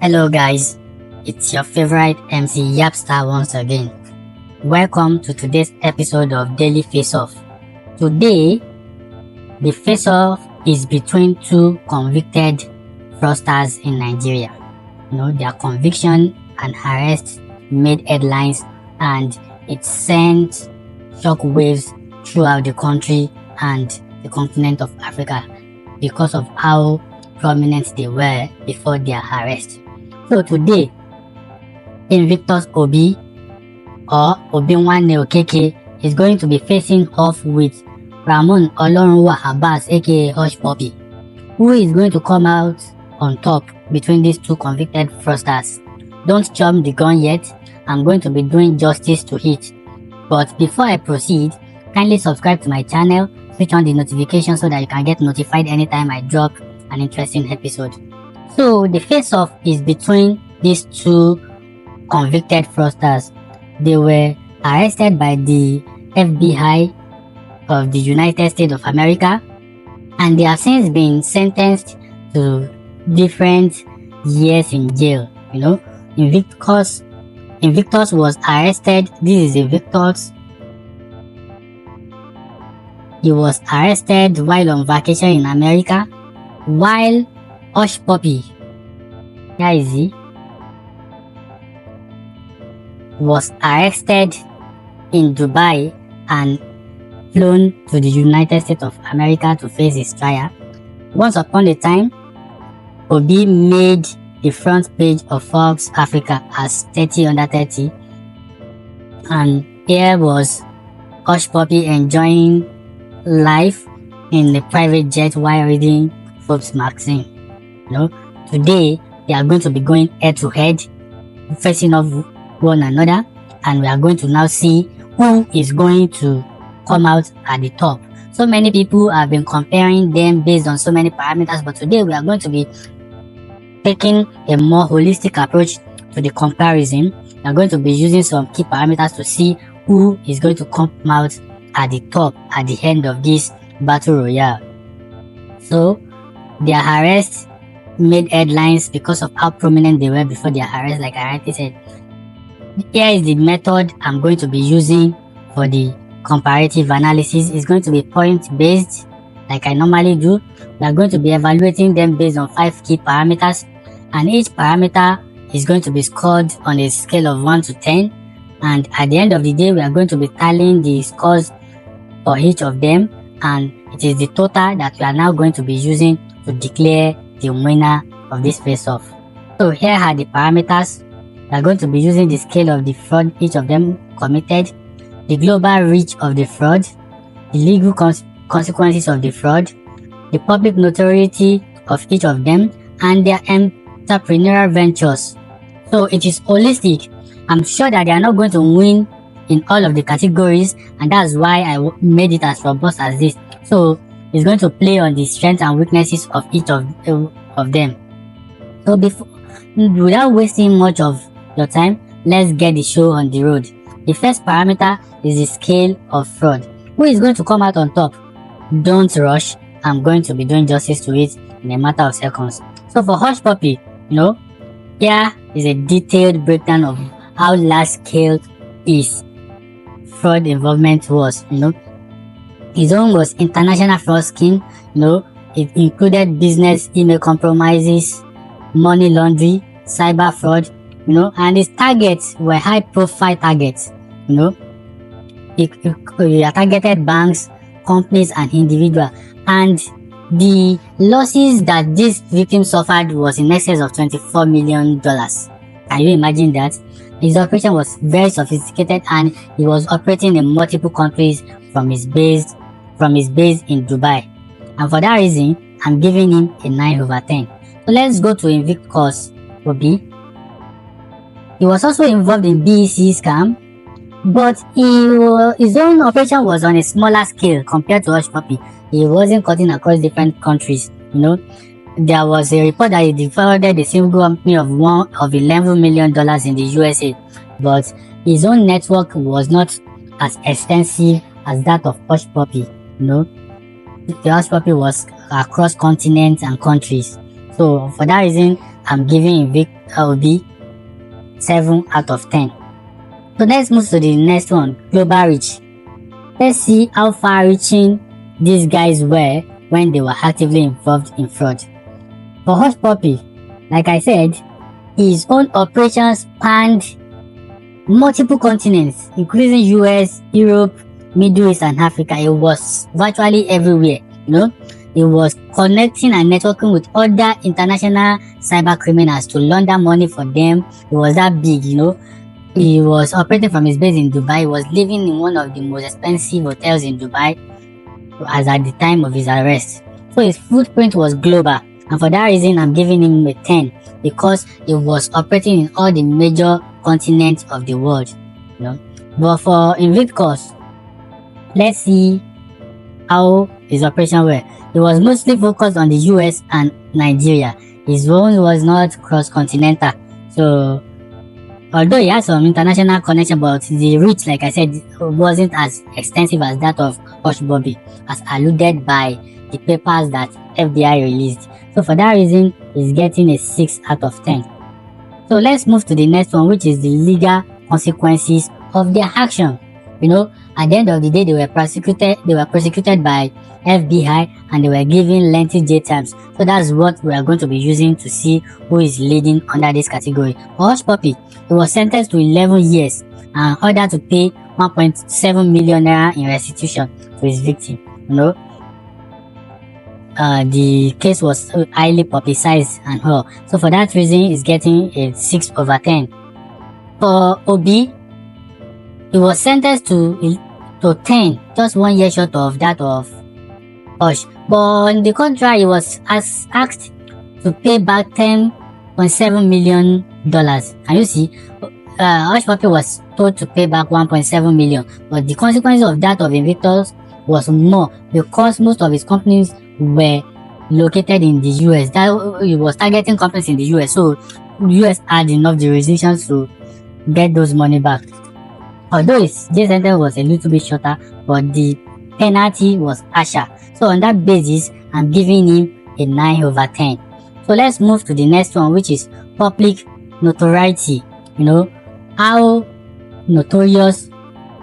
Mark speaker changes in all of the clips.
Speaker 1: Hello guys, it's your favorite MC Yapstar once again. Welcome to today's episode of Daily Face Off. Today, the face off is between two convicted fraudsters in Nigeria. Their conviction and arrest made headlines and it sent shockwaves throughout the country and the continent of Africa because of how prominent they were before their arrest. So today, Invictus Obi or Obi-Wan Okeke is going to be facing off with Ramon Olorunwa Abbas aka Hushpuppi, who is going to come out on top between these two convicted fraudsters. Don't jump the gun yet, I'm going to be doing justice to it. But before I proceed, kindly subscribe to my channel, switch on the notification so that you can get notified anytime I drop an interesting episode. So the face-off is between these two convicted fraudsters. They were arrested by the FBI of the United States of America and they have since been sentenced to different years in jail. Invictus was arrested. This is Invictus. He was arrested while on vacation in America, while Hushpuppi, here is he, was arrested in Dubai and flown to the United States of America to face his trial. Once upon a time, Obi made the front page of Forbes Africa as 30 under 30, and here was Hushpuppi enjoying life in the private jet while reading Forbes magazine. Today they are going to be going head to head, facing off one another, and we are going to now see who is going to come out at the top. So many people have been comparing them based on so many parameters, but today we are going to be taking a more holistic approach to the comparison. We are going to be using some key parameters to see who is going to come out at the top at the end of this battle royale. So their arrest made headlines because of how prominent they were before their arrest, like I already said. Here is the method I'm going to be using for the comparative analysis. It's going to be point based, like I normally do. We are going to be evaluating them based on 5 key parameters, and each parameter is going to be scored on a scale of 1 to 10, and at the end of the day we are going to be tallying the scores for each of them, and it is the total that we are now going to be using to declare the winner of this face-off. So here are the parameters. We are going to be using the scale of the fraud each of them committed, the global reach of the fraud, the legal consequences of the fraud, the public notoriety of each of them, and their entrepreneurial ventures. So it is holistic. I'm sure that they are not going to win in all of the categories, and that's why I made it as robust as this. So it's going to play on the strengths and weaknesses of each of them. So without wasting much of your time, let's get the show on the road. The first parameter is the scale of fraud. Who is going to come out on top? Don't rush. I'm going to be doing justice to it in a matter of seconds. So for Hushpuppi, here is a detailed breakdown of how large scale his fraud involvement was. His own was international fraud scheme. It included business email compromises, money laundering, cyber fraud, and his targets were high profile targets. He targeted banks, companies and individuals, and the losses that this victim suffered was in excess of $24 million. Can you imagine that? His operation was very sophisticated and he was operating in multiple countries from his base in Dubai. And for that reason, I'm giving him a 9/10. So let's go to Invictus Obi. He was also involved in BEC scam, but his own operation was on a smaller scale compared to Hushpuppi. He wasn't cutting across different countries. There was a report that he defrauded a single company of $11 million in the USA, but his own network was not as extensive as that of Hushpuppi. The Hushpuppi was across continents and countries. So for that reason, I'm giving Obi 7 out of 10. So let's move to the next one, global reach. Let's see how far-reaching these guys were when they were actively involved in fraud. For Hushpuppi, like I said, his own operations spanned multiple continents, including US, Europe, Middle East, and Africa. It was virtually everywhere, It was connecting and networking with other international cyber criminals to launder money for them. It was that big, He was operating from his base in Dubai. He was living in one of the most expensive hotels in Dubai as at the time of his arrest. So his footprint was global. And for that reason, I'm giving him a 10 because he was operating in all the major continents of the world, But for Invictus, let's see how his operation were. He was mostly focused on the US and Nigeria. His own was not cross-continental. So, although he had some international connection, but the reach, like I said, wasn't as extensive as that of Hushpuppi, as alluded by the papers that FBI released. So for that reason, he's getting a 6 out of 10. So let's move to the next one, which is the legal consequences of their action. At the end of the day, they were prosecuted by FBI and they were given lengthy jail terms. So that's what we are going to be using to see who is leading under this category. For Hushpuppi, he was sentenced to 11 years and ordered to pay 1.7 million naira in restitution to his victim. The case was highly publicized and all. So for that reason, he's getting a 6 over 10. For Obi, he was sentenced to 10, just 1 year short of that of Hush. But on the contrary, he was asked to pay back $10.7 million. And you see, Hushpuppi was told to pay back 1.7 million. But the consequence of that of Invictus was more because most of his companies were located in the US. That he was targeting companies in the US. So US had enough jurisdictions to get those money back. Although his jail sentence was a little bit shorter, but the penalty was harsher. So on that basis, I'm giving him a 9 over 10. So let's move to the next one, which is public notoriety. How notorious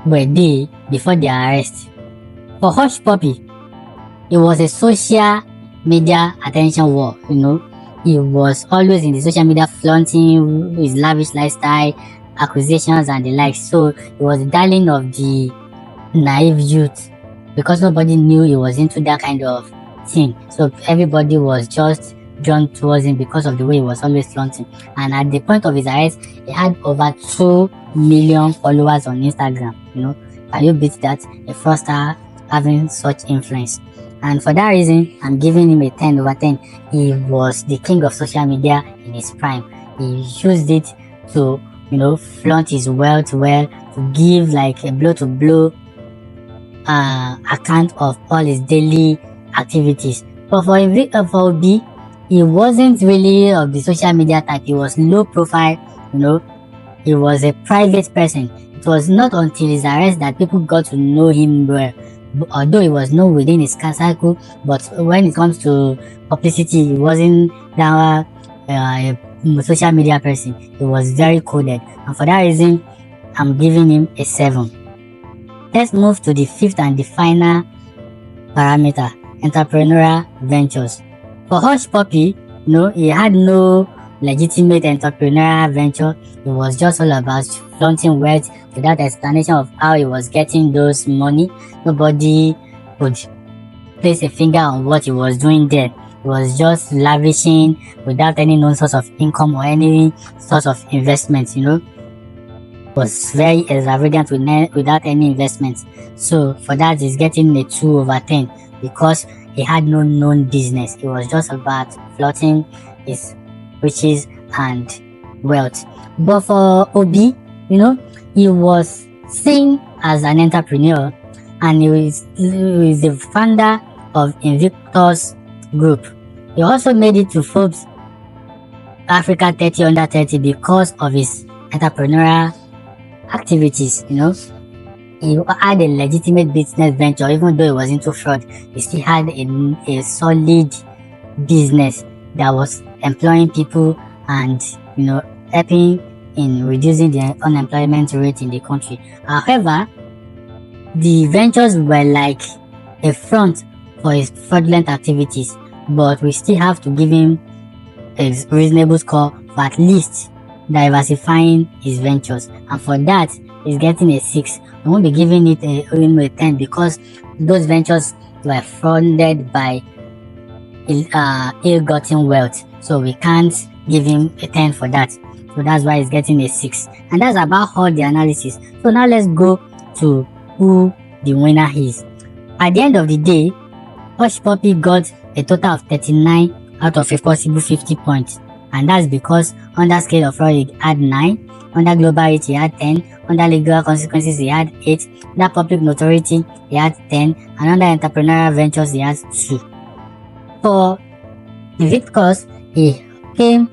Speaker 1: were they before their arrest? For Hushpuppi, it was a social media attention war. He was always in the social media flaunting his lavish lifestyle, accusations and the like. So he was the darling of the naive youth because nobody knew he was into that kind of thing. So everybody was just drawn towards him because of the way he was always flaunting. And at the point of his arrest, he had over 2 million followers on Instagram. Can you beat that? A fraudster having such influence. And for that reason, I'm giving him a 10 over 10. He was the king of social media in his prime. He used it to flaunt his wealth to give like a blow-to-blow account of all his daily activities. But for Obi, he wasn't really of the social media type. He was low profile, he was a private person. It was not until his arrest that people got to know him well. Although he was known within his circle, but when it comes to publicity, he wasn't that social media person. He was very coded, and for that reason, I'm giving him a 7. Let's move to the fifth and the final parameter, entrepreneurial ventures. For Hushpuppi, he had no legitimate entrepreneurial venture. It was just all about flaunting wealth without explanation of how he was getting those money. Nobody could place a finger on what he was doing there. He was just lavishing without any known source of income or any source of investment, was very extravagant without any investments. So for that, he's getting a 2 over 10 because he had no known business. It was just about flaunting his riches and wealth. But for Obi, he was seen as an entrepreneur, and he is the founder of Invictus Group. He also made it to Forbes Africa 30 under 30 because of his entrepreneurial activities. He had a legitimate business venture. Even though he was into fraud, he still had a solid business that was employing people and helping in reducing the unemployment rate in the country. However, the ventures were like a front for his fraudulent activities, but we still have to give him a reasonable score for at least diversifying his ventures, and for that he's getting a 6. We won't be giving it a 10 because those ventures were funded by ill-gotten wealth, so we can't give him a 10 for that. So that's why he's getting a 6, and that's about all the analysis. So now let's go to who the winner is. At the end of the day, Hushpuppi got a total of 39 out of a possible 50 points, and that's because under scale of fraud he had 9, under global reach he had 10, under legal consequences he had 8, under public notoriety he had 10, and under entrepreneurial ventures he has 2. For Invictus, he came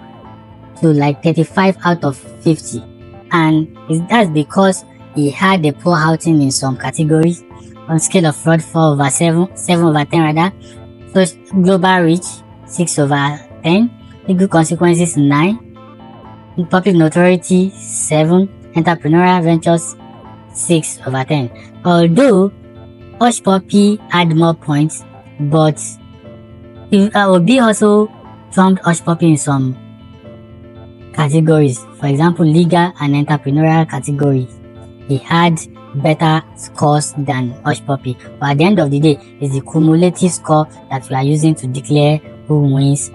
Speaker 1: to like 35 out of 50, and that's because he had a poor outing in some categories. On scale of fraud 4 over 7 over 10 rather. First, global reach 6 over 10, legal consequences 9, public notoriety 7, entrepreneurial ventures 6 over 10. Although Hushpuppi had more points, but Obi also trumped Hushpuppi in some categories. For example, legal and entrepreneurial categories, he had better scores than Hushpuppi. But at the end of the day, it's the cumulative score that we are using to declare who wins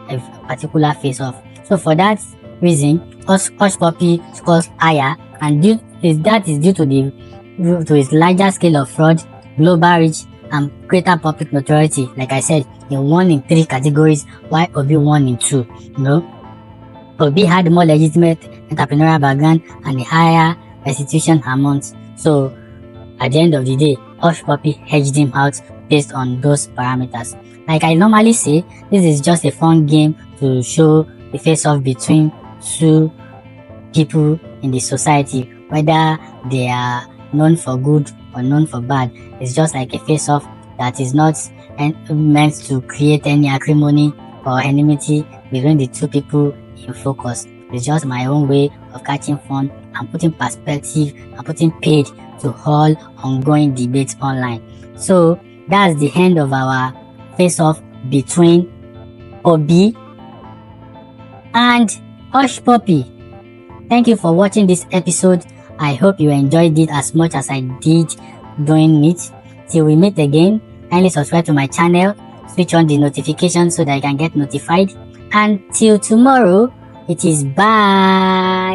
Speaker 1: a particular face-off. So for that reason, Hushpuppi scores higher, and that is due to his larger scale of fraud, global reach, and greater public notoriety. Like I said, he won in 3 categories, while Obi won in 2. Obi had more legitimate entrepreneurial background and a higher restitution amount. So at the end of the day, Hushpuppi hedged him out based on those parameters. Like I normally say, this is just a fun game to show the face-off between 2 people in the society, whether they are known for good or known for bad. It's just like a face-off that is not meant to create any acrimony or enmity between the 2 people in focus. It's just my own way of catching fun and putting perspective and putting paid to all ongoing debates online. So that's the end of our face-off between Obi and Hushpuppi. Thank you for watching this episode. I hope you enjoyed it as much as I did doing it. Till we meet again, kindly subscribe to my channel, switch on the notifications so that I can get notified. And till tomorrow, it is bye.